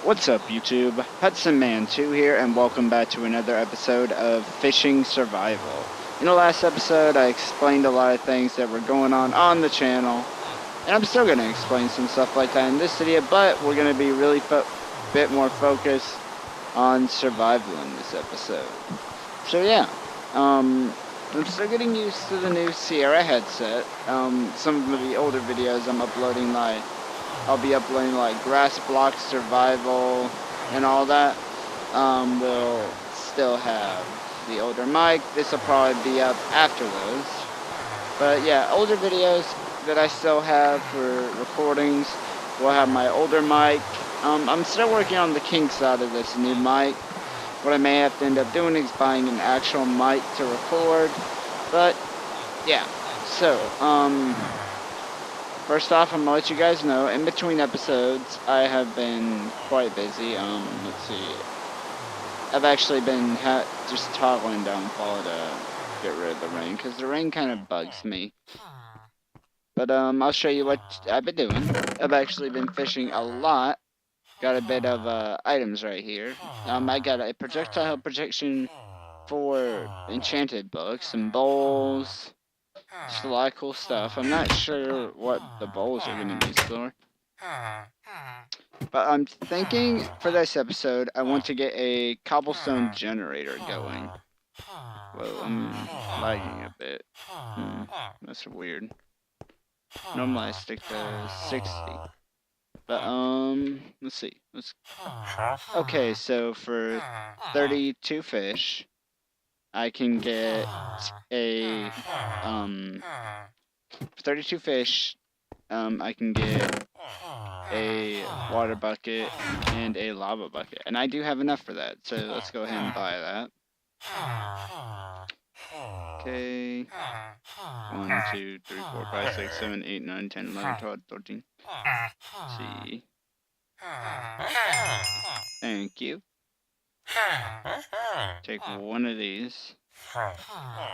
What's up, YouTube? Hudson Man 2 here, and welcome back to another episode of Fishing Survival. In the last episode, I explained a lot of things that were going on the channel, and I'm still going to explain some stuff like that in this video, but we're going to be really bit more focused on survival in this episode. So yeah, I'm still getting used to the new Sierra headset. Some of the older videos I'll be uploading like Grass Block Survival and all that. We'll still have the older mic. This will probably be up after those. But yeah, older videos that I still have for recordings will have my older mic. I'm still working on the kinks side of this new mic. What I may have to end up doing is buying an actual mic to record. But yeah, so first off, I'm gonna let you guys know, in between episodes, I have been quite busy. Let's see. I've actually been just toggling down fall to get rid of the rain, because the rain kind of bugs me. But, I'll show you what I've been doing. I've actually been fishing a lot. Got a bit of, items right here. I got a projectile protection for enchanted books, some bowls, just a lot of cool stuff. I'm not sure what the bowls are going to be for. But I'm thinking for this episode, I want to get a cobblestone generator going. Well, I'm lagging a bit. That's weird. Normally I stick to 60. But, let's see. Okay, so for 32 fish, I can get a, for 32 fish, I can get a water bucket and a lava bucket. And I do have enough for that, so let's go ahead and buy that. Okay. 1, 2, 3, 4, 5, 6, 7, 8, 9, 10, 11, 12, 13. Let's see. Thank you. Take one of these.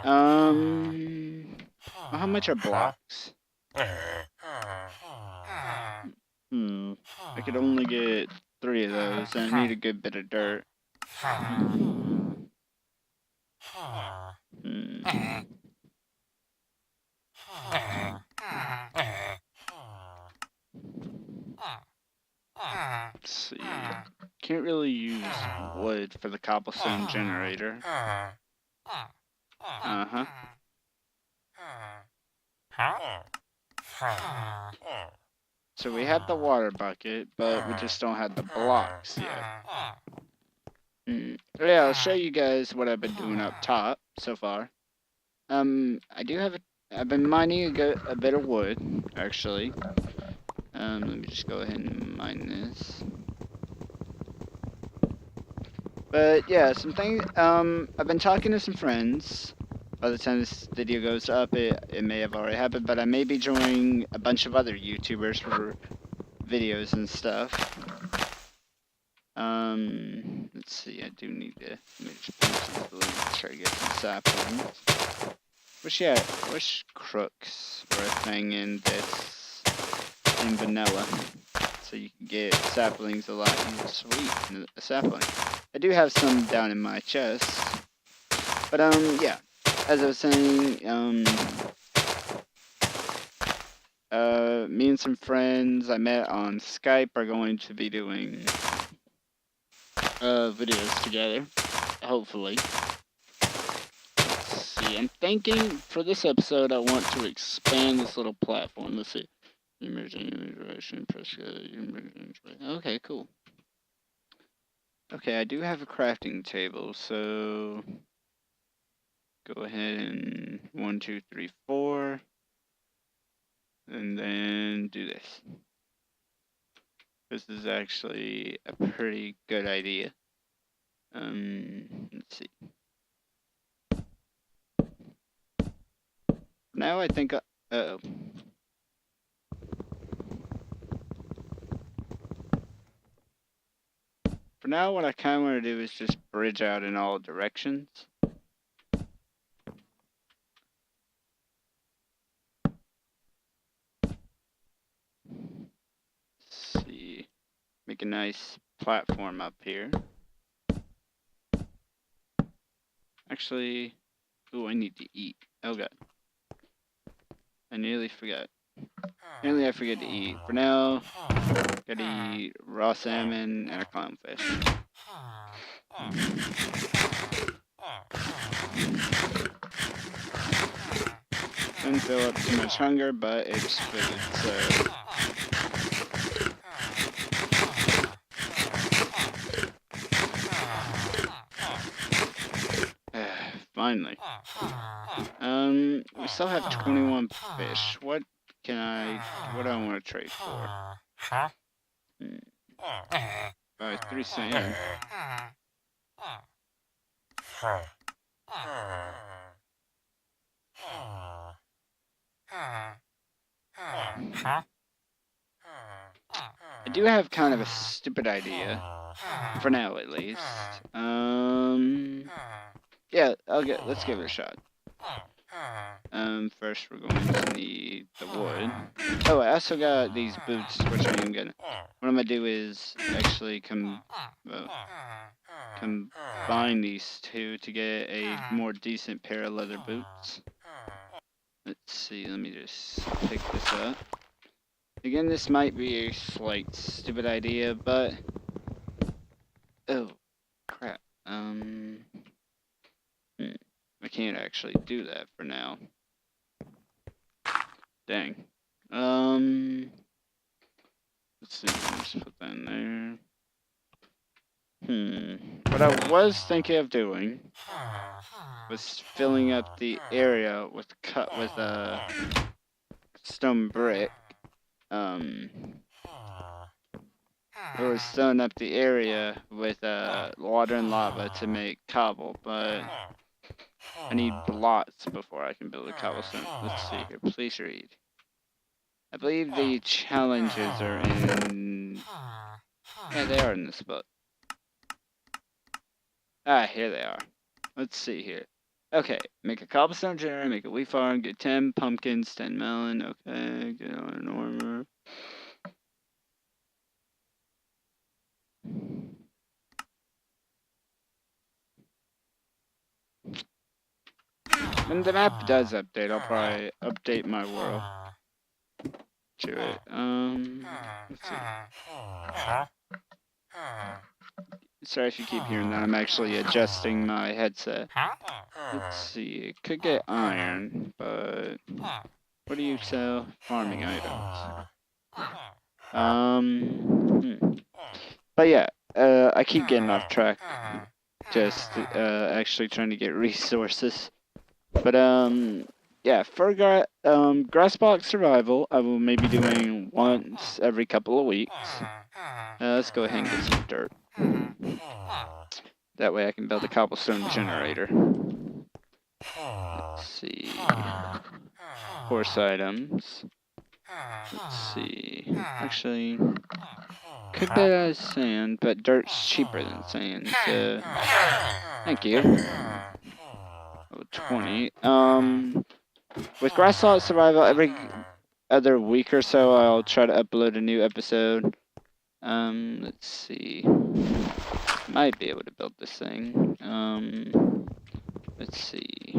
How much are blocks? I could only get 3 of those, and I need a good bit of dirt. Let's see. Can't really use wood for the cobblestone generator. Uh-huh. So we have the water bucket, but we just don't have the blocks yet. Yeah, I'll show you guys what I've been doing up top so far. I've been mining a bit of wood, actually. Let me just go ahead and mine this. But yeah, I've been talking to some friends. By the time this video goes up, it may have already happened, but I may be joining a bunch of other YouTubers for videos and stuff. Let's see, I do need to, let me just punch some blue and try to get some saplings. Wish crooks were a thing in vanilla. So you can get saplings a lot easier. Sweet, a sapling. I do have some down in my chest. But, yeah. As I was saying, me and some friends I met on Skype are going to be doing, videos together. Hopefully. Let's see, I'm thinking for this episode I want to expand this little platform. Let's see. Okay, cool. Okay, I do have a crafting table, so go ahead and 1, 2, 3, 4, and then do this. This is actually a pretty good idea. Let's see. Now I think, uh-oh. For now, what I kind of want to do is just bridge out in all directions. Let's see. Make a nice platform up here. Actually, oh, I need to eat. Oh god. I nearly forgot. Nearly I forget to eat. For now, gotta eat raw salmon and a clownfish. Didn't feel up too much hunger, but it's food, so... Finally. We still have 21 fish. What do I want to trade for? Buy 3 sand. I do have kind of a stupid idea. For now, at least. Yeah, let's give it a shot. First we're going to need the wood. Oh, I also got these boots, which I'm gonna... What I'm gonna do is actually combine these two to get a more decent pair of leather boots. Let's see, let me just pick this up. Again, this might be a slight stupid idea, but... Oh, crap. I can't actually do that for now. Dang. Let's see, let's put that in there. What I was thinking of doing was filling up the area with stone brick. It was filling up the area with water and lava to make cobble, but I need blocks before I can build a cobblestone. Let's see here. Please read. I believe the challenges are in... Yeah, they are in this book. Ah, here they are. Let's see here. Okay, make a cobblestone generator, make a wheat farm, get 10 pumpkins, 10 melon, okay, get on an armor. When the map does update, I'll probably update my world to it. Let's see. Sorry if you keep hearing that, I'm actually adjusting my headset. Let's see, it could get iron, but what do you sell? Farming items. But yeah, I keep getting off track. Just actually trying to get resources. But yeah, for Grassbox Survival, I will maybe doing once every couple of weeks. Let's go ahead and get some dirt. That way I can build a cobblestone generator. Let's see. Horse items. Let's see. Actually, could be as sand, but dirt's cheaper than sand, so thank you. Oh, 20. With Grassbox Survival, every other week or so, I'll try to upload a new episode. Let's see. Might be able to build this thing. Let's see.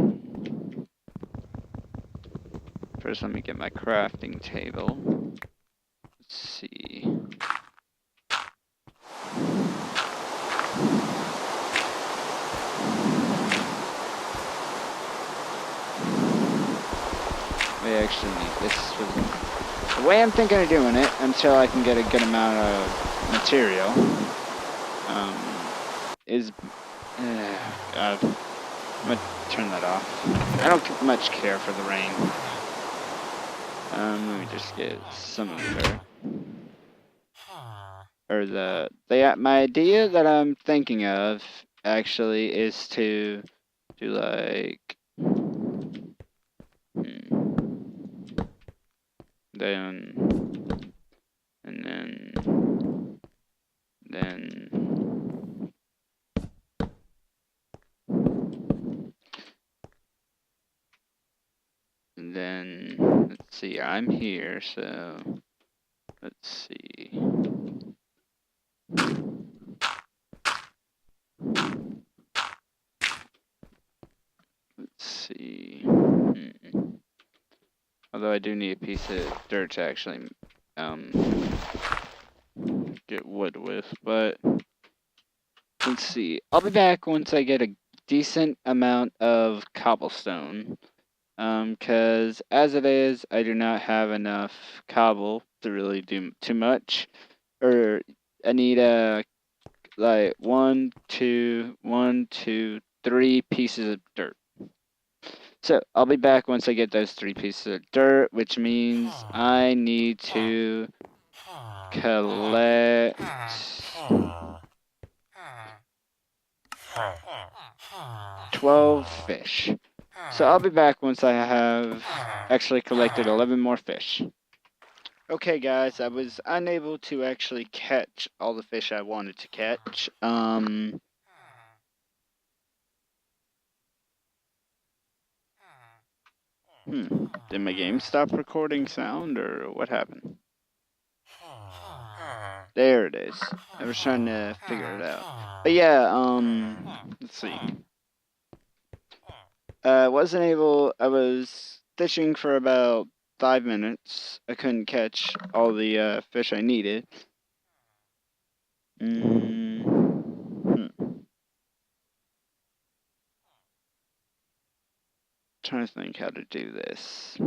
First, let me get my crafting table. Let's see. We actually need this for the way I'm thinking of doing it until I can get a good amount of material. God, I'm gonna turn that off. I don't much care for the rain. Let me just get some of the dirt. Or my idea that I'm thinking of actually is to do like then let's see, I'm here, so let's see. see. Although I do need a piece of dirt to actually get wood with, but let's see. I'll be back once I get a decent amount of cobblestone. Cause as it is, I do not have enough cobble to really do too much. Or I need like 1, 2, 1, 2, 3 pieces of dirt. So I'll be back once I get those 3 pieces of dirt, which means I need to collect 12 fish. So I'll be back once I have actually collected 11 more fish. Okay guys, I was unable to actually catch all the fish I wanted to catch. Did my game stop recording sound or what happened? There it is. I was trying to figure it out. But yeah, let's see. I was fishing for about 5 minutes. I couldn't catch all the fish I needed. Trying to think how to do this.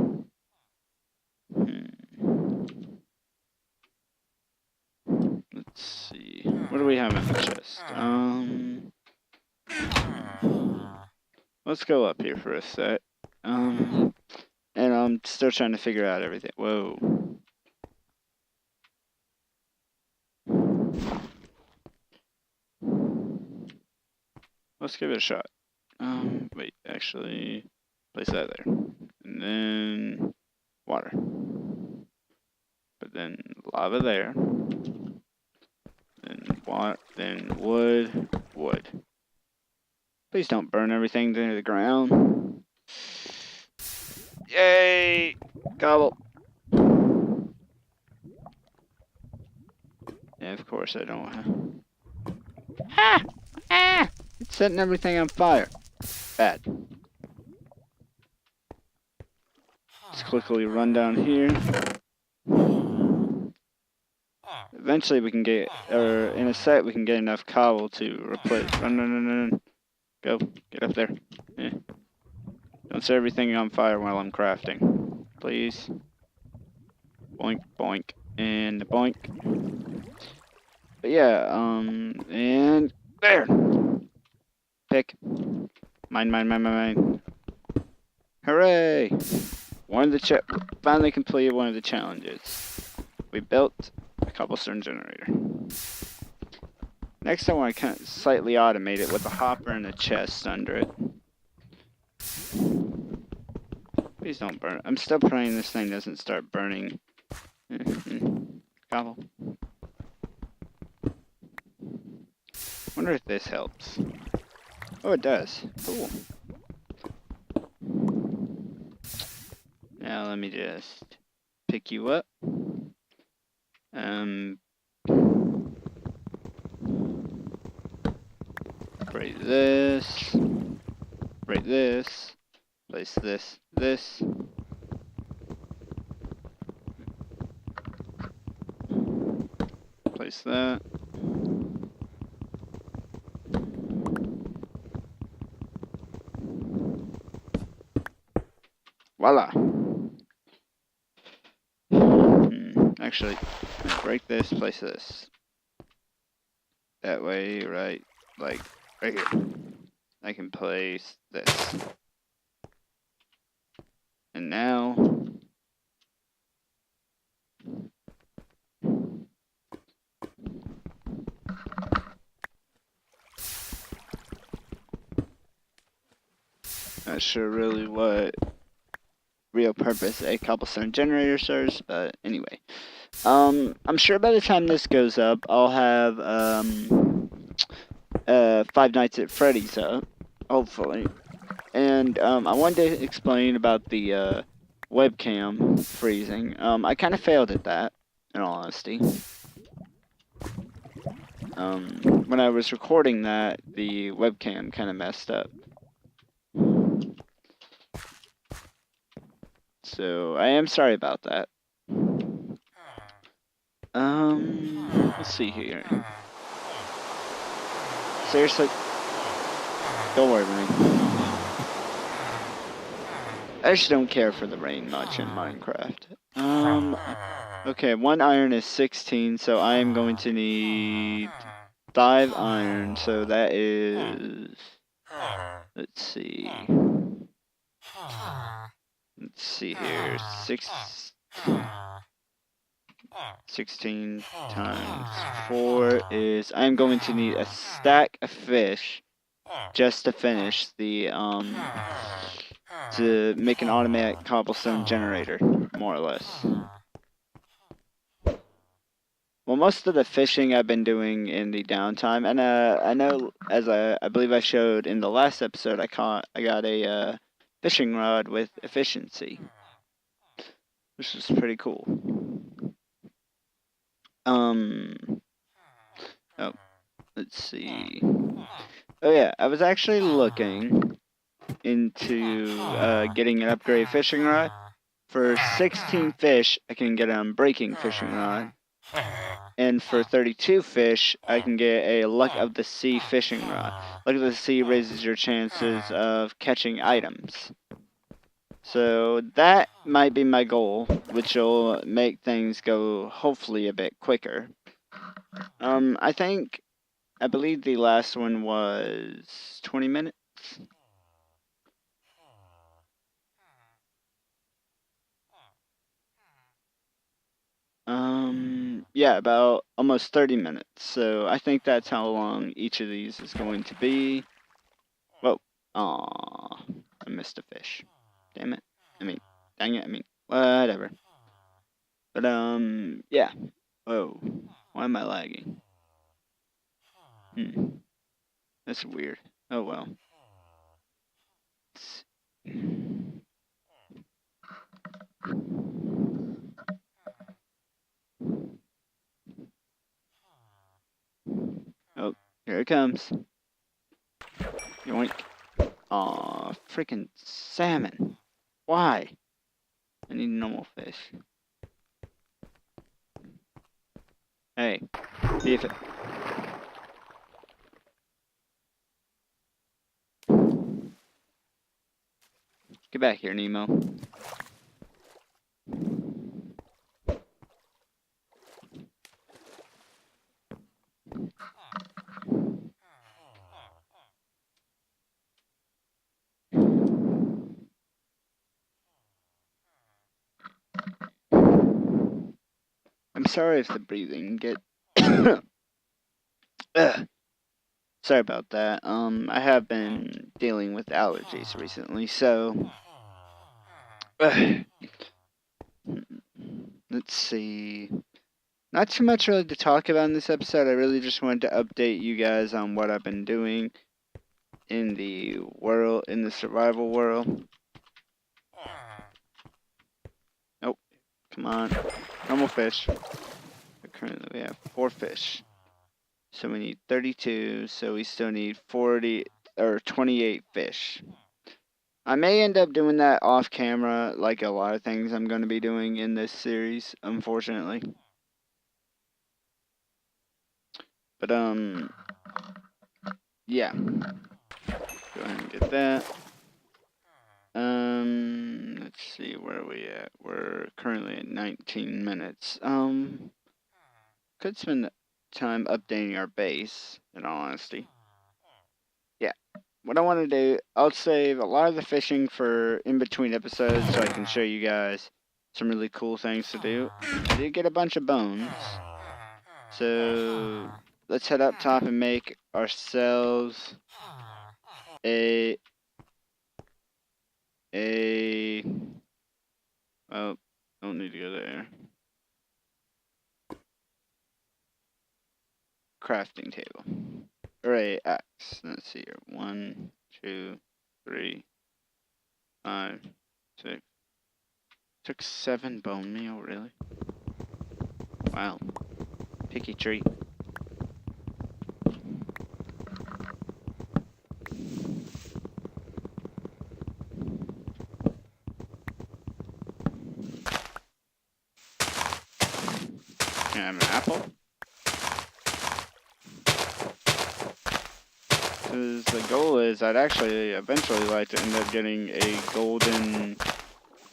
Let's see. What do we have in the chest? Let's go up here for a sec. And I'm still trying to figure out everything. Whoa. Let's give it a shot. Wait, actually, place that there. And then water. But then lava there. Then wood. Please don't burn everything to the ground. Yay! Gobble. Yeah, of course I don't have. It's setting everything on fire. Bad. Let's quickly run down here. Eventually we can get, or in a set we can get enough cobble to replace. Run. Go. Get up there. Yeah. Don't set everything on fire while I'm crafting. Please. Boink, boink, and boink. But yeah, and there. Pick. Mine. Hooray! Finally completed one of the challenges. We built a cobblestone generator. Next I want to kind of slightly automate it with a hopper and a chest under it. Please don't burn. I'm still praying this thing doesn't start burning. Gobble. Wonder if this helps. Oh, it does. Cool. Now let me just pick you up. Break this. Break this. Place this. Place that. Voila. Actually, break this, place this. That way, right here. I can place this. And now, not sure really what real purpose a cobblestone generator serves, but anyway. I'm sure by the time this goes up, I'll have Five Nights at Freddy's up, hopefully. And I wanted to explain about the webcam freezing. I kind of failed at that, in all honesty. When I was recording that, the webcam kind of messed up. So I am sorry about that. Let's see here. Seriously, don't worry, rain. I just don't care for the rain much in Minecraft. Okay, 1 iron is 16, so I am going to need 5 iron, so that is, let's see here, 16 times 4 is, I'm going to need a stack of fish just to finish the, to make an automatic cobblestone generator, more or less. Well, most of the fishing I've been doing in the downtime, and I know, as I believe I showed in the last episode, I got a fishing rod with efficiency, which is pretty cool. Oh, let's see. Oh yeah, I was actually looking into getting an upgrade fishing rod. For 16 fish, I can get an unbreaking fishing rod. And for 32 fish, I can get a Luck of the Sea fishing rod. Luck of the Sea raises your chances of catching items. So that might be my goal, which will make things go hopefully a bit quicker. I believe the last one was 20 minutes. Yeah, about almost 30 minutes. So I think that's how long each of these is going to be. Whoa. Aw, I missed a fish. Damn it. Dang it. Whatever. But, yeah. Whoa. Why am I lagging? That's weird. Oh, well. Oh, here it comes. Yoink. Aw, freaking salmon. Why? I need normal fish. Hey, see if it... Get back here, Nemo. I'm sorry if the breathing get... Sorry about that. I have been dealing with allergies recently, so... Let's see. Not too much really to talk about in this episode. I really just wanted to update you guys on what I've been doing in the world, in the survival world. Nope. Come on. Normal fish. But currently we have 4 fish. So we need 32, so we still need 40 or 28 fish. I may end up doing that off camera, like a lot of things I'm going to be doing in this series, unfortunately. But, yeah. Go ahead and get that. Let's see, where are we at? We're currently at 19 minutes. Could spend time updating our base, in all honesty. Yeah. What I want to do, I'll save a lot of the fishing for in between episodes so I can show you guys some really cool things to do. I did get a bunch of bones. So let's head up top and make ourselves oh, don't need to go there. Crafting table. Array X. Let's see here. 1, 2, 3, 5, 6. Took 7 bone meal, really? Wow. Picky treat. have an apple? Because the goal is I'd actually eventually like to end up getting a golden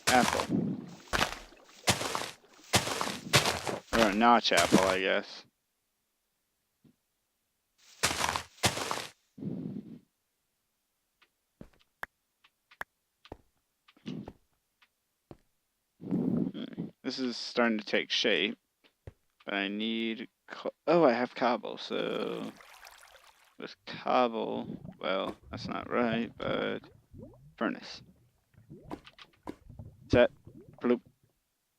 apple. Or a notch apple, I guess. This is starting to take shape. But I need... Oh, I have cobble, so... With cobble... Well, that's not right, but... Furnace. Set. Bloop.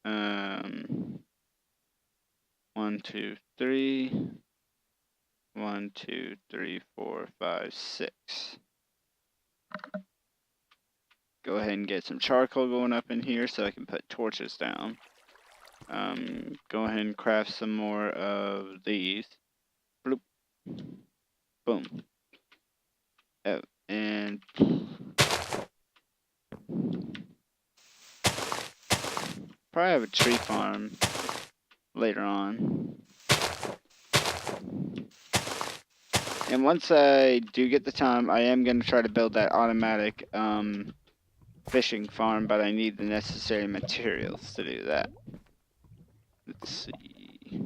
1, 2, 3. 1, 2, 3, 4, 5, 6. Go ahead and get some charcoal going up in here so I can put torches down. Go ahead and craft some more of these. Bloop. Boom. Oh, and probably have a tree farm later on. And once I do get the time, I am going to try to build that automatic fishing farm, but I need the necessary materials to do that. Let's see.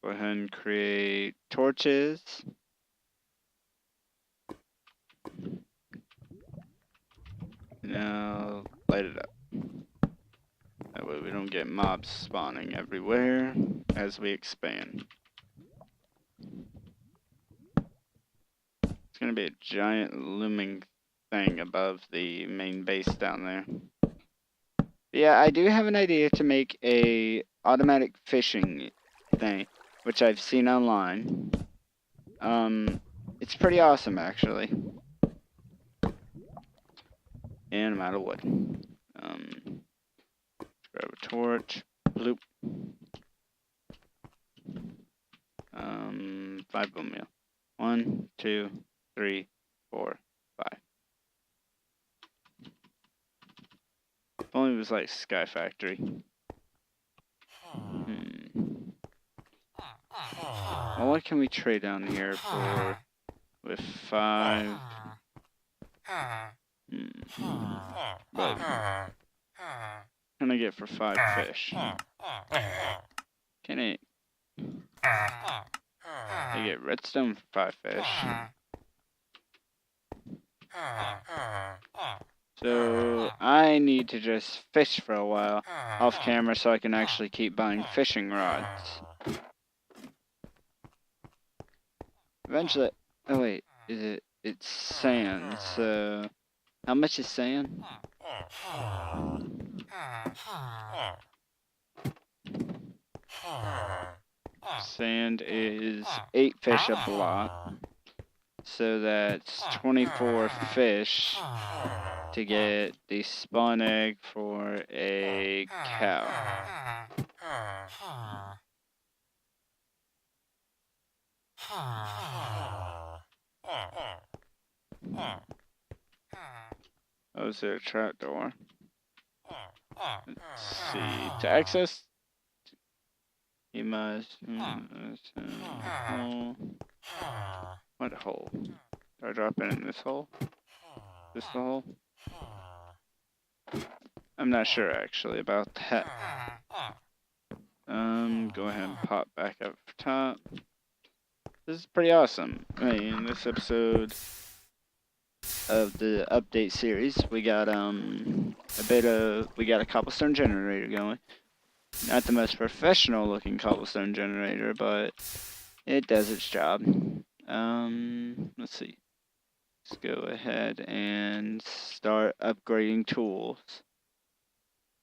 Go ahead and create torches. Now light it up. That way we don't get mobs spawning everywhere as we expand. It's gonna be a giant looming thing above the main base down there. Yeah, I do have an idea to make a automatic fishing thing, which I've seen online. It's pretty awesome actually. And I'm out of wood. Grab a torch. Bloop. 5 bone meal. 1, 2, 3, 4, 5. If only it was like Sky Factory. Well, what can we trade down here for with 5? What can I get for 5 fish? Can I get redstone for 5 fish? So I need to just fish for a while off camera so I can actually keep buying fishing rods. Eventually, oh wait, it's sand, so how much is sand? Sand is 8 fish a block, so that's 24 fish to get the spawn egg for a cow. Oh, is there a trapdoor? Let's see. To access, you must. Hole. What hole? Do I drop it in this hole? This the hole? I'm not sure actually about that. Go ahead and pop back up top. This is pretty awesome. I mean, this episode of the update series, we got we got a cobblestone generator going. Not the most professional looking cobblestone generator, but it does its job. Let's see. Let's go ahead and start upgrading tools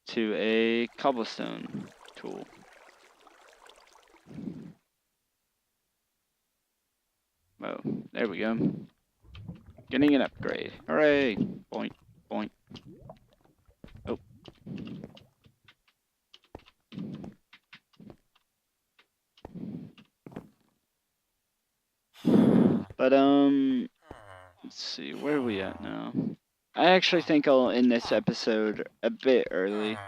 to a cobblestone tool. Oh, there we go. Getting an upgrade. Hooray! Boink, boink. Oh. But, let's see, where are we at now? I actually think I'll end this episode a bit early.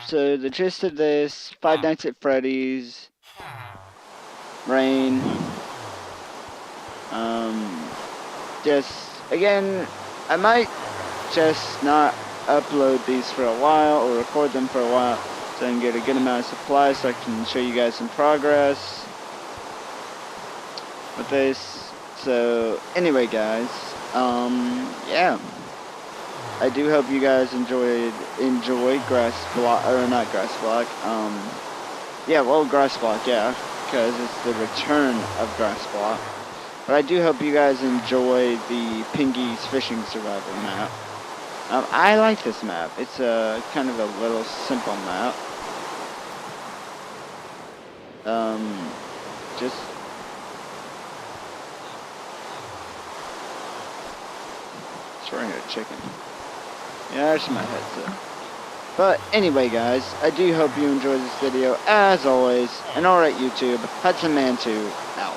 So the gist of this, Five Nights at Freddy's, Rain, just, again, I might just not upload these for a while, or record them for a while, so I can get a good amount of supplies so I can show you guys some progress with this. So, anyway guys, yeah. I do hope you guys enjoy Grass Block, or not Grass Block, yeah, well, Grass Block, yeah, because it's the return of Grass Block. But I do hope you guys enjoy the Pingy's Fishing Survival map. I like this map. It's a kind of a little simple map. Just throwing a chicken. Yeah, that's my headset. But anyway, guys, I do hope you enjoyed this video as always. And alright, YouTube, HudsonMan2 out.